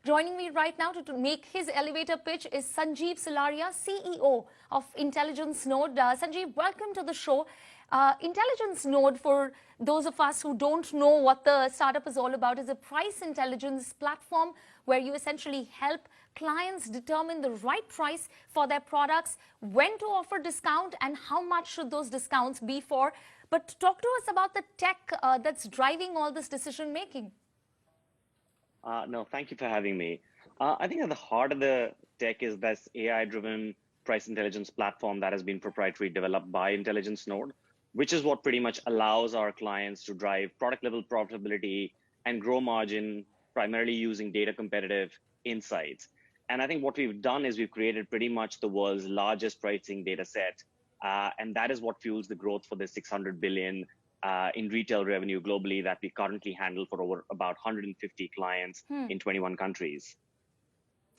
Joining me right now to make his elevator pitch is Sanjeev Sularia, CEO of intelligencenode. Sanjeev, welcome to the show. Intelligencenode, for those of us who don't know what the startup is all about, is a price intelligence platform where you essentially help clients determine the right price for their products, when to offer discount, and how much should those discounts be for. But talk to us about the tech that's driving all this decision making. No, thank you for having me. I think at the heart of the tech is this AI-driven price intelligence platform that has been proprietary developed by intelligencenode, which is what pretty much allows our clients to drive product level profitability and grow margin primarily using data competitive insights. And I think what we've done is we've created pretty much the world's largest pricing data set. And that is what fuels the growth for the 600 billion in retail revenue globally that we currently handle for over about 150 clients in 21 countries.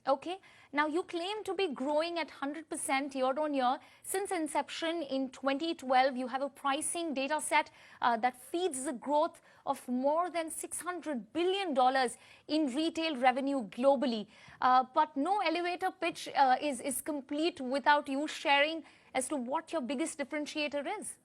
Okay. Now, you claim to be growing at 100% year on year. Since inception in 2012, you have a pricing data set that feeds the growth of more than $600 billion in retail revenue globally. But no elevator pitch is complete without you sharing as to what your biggest differentiator is.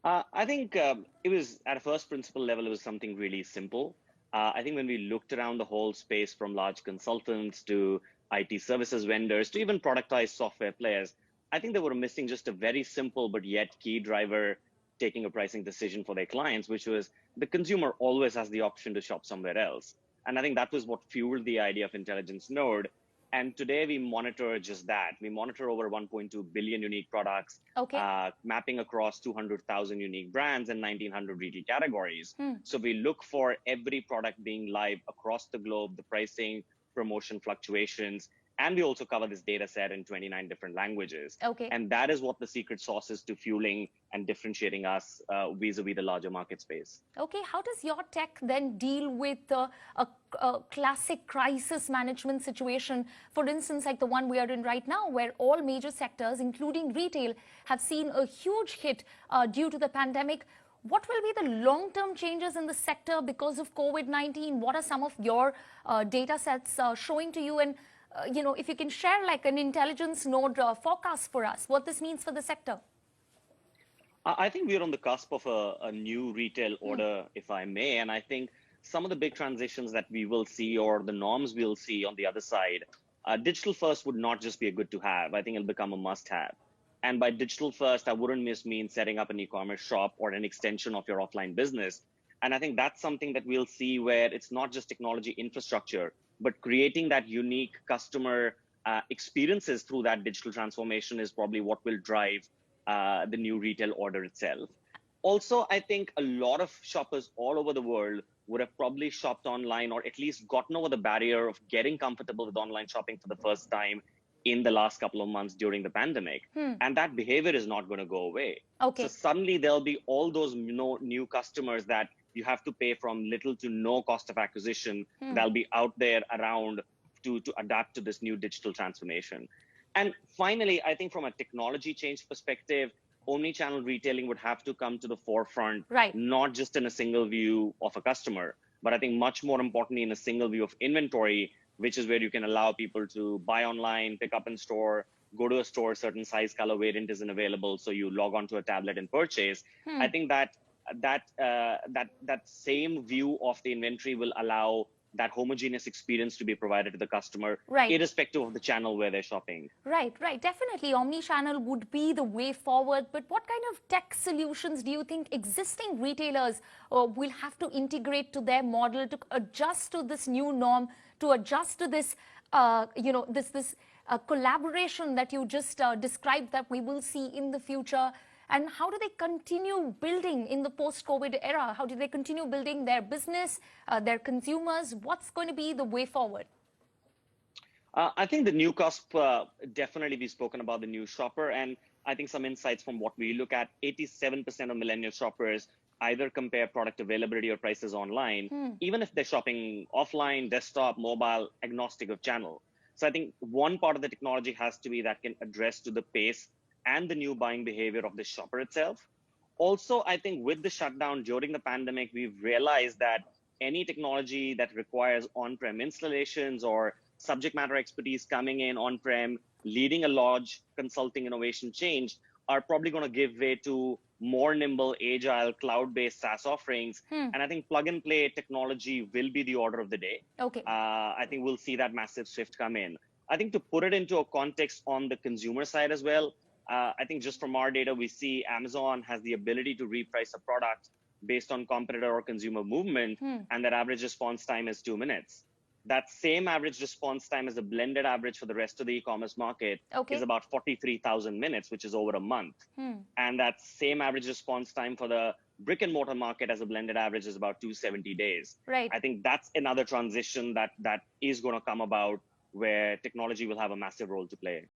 I think it was at a first principle level, it was something really simple. I think when we looked around the whole space from large consultants to IT services vendors to even productized software players, I think they were missing just a very simple but yet key driver taking a pricing decision for their clients, which was the consumer always has the option to shop somewhere else. And I think that was what fueled the idea of intelligencenode. And today we monitor just that. We monitor over 1.2 billion unique products, mapping across 200,000 unique brands and 1,900 retail categories. So we look for every product being live across the globe, the pricing, promotion fluctuations, and we also cover this data set in 29 different languages. And that is what the secret sauce is to fueling and differentiating us vis-a-vis the larger market space. Okay, how does your tech then deal with a classic crisis management situation, for instance, like the one we are in right now, where all major sectors, including retail, have seen a huge hit due to the pandemic? What will be the long-term changes in the sector because of COVID-19? What are some of your data sets showing to you? And if you can share like an intelligencenode forecast for us, what this means for the sector. I think we're on the cusp of a new retail order, if I may. And I think some of the big transitions that we will see or the norms we'll see on the other side, digital first would not just be a good to have. I think it'll become a must have. And by digital first, I wouldn't mean setting up an e-commerce shop or an extension of your offline business. And I think that's something that we'll see where it's not just technology infrastructure, but creating that unique customer experiences through that digital transformation is probably what will drive the new retail order itself. Also, I think a lot of shoppers all over the world would have probably shopped online or at least gotten over the barrier of getting comfortable with online shopping for the first time in the last couple of months during the pandemic. And that behavior is not going to go away. So suddenly there'll be all those new customers that you have to pay from little to no cost of acquisition that'll be out there around to adapt to this new digital transformation. And finally, I think from a technology change perspective, omni-channel retailing would have to come to the forefront, not just in a single view of a customer, but I think much more importantly in a single view of inventory, which is where you can allow people to buy online, pick up in store, go to a store, certain size, color, variant isn't available, so you log on to a tablet and purchase. I think that same view of the inventory will allow that homogeneous experience to be provided to the customer, irrespective of the channel where they're shopping. Right. Definitely, omni-channel would be the way forward. But what kind of tech solutions do you think existing retailers will have to integrate to their model to adjust to this new norm, to adjust to this, this collaboration that you just described that we will see in the future? And how do they continue building in the post-COVID era? How do they continue building their business, their consumers? What's going to be the way forward? I think the new cusp, definitely we've spoken about the new shopper. And I think some insights from what we look at, 87% of millennial shoppers either compare product availability or prices online, even if they're shopping offline, desktop, mobile, agnostic of channel. So I think one part of the technology has to be that can address to the pace and the new buying behavior of the shopper itself. Also, I think with the shutdown during the pandemic, we've realized that any technology that requires on-prem installations or subject matter expertise coming in on-prem, leading a large consulting innovation change, are probably going to give way to more nimble, agile, cloud-based SaaS offerings. And I think plug-and-play technology will be the order of the day. Okay. I think we'll see that massive shift come in. I think to put it into a context on the consumer side as well, I think just from our data, we see Amazon has the ability to reprice a product based on competitor or consumer movement, and that average response time is 2 minutes. That same average response time as a blended average for the rest of the e-commerce market is about 43,000 minutes, which is over a month. And that same average response time for the brick and mortar market as a blended average is about 270 days. Right. I think that's another transition that is going to come about where technology will have a massive role to play.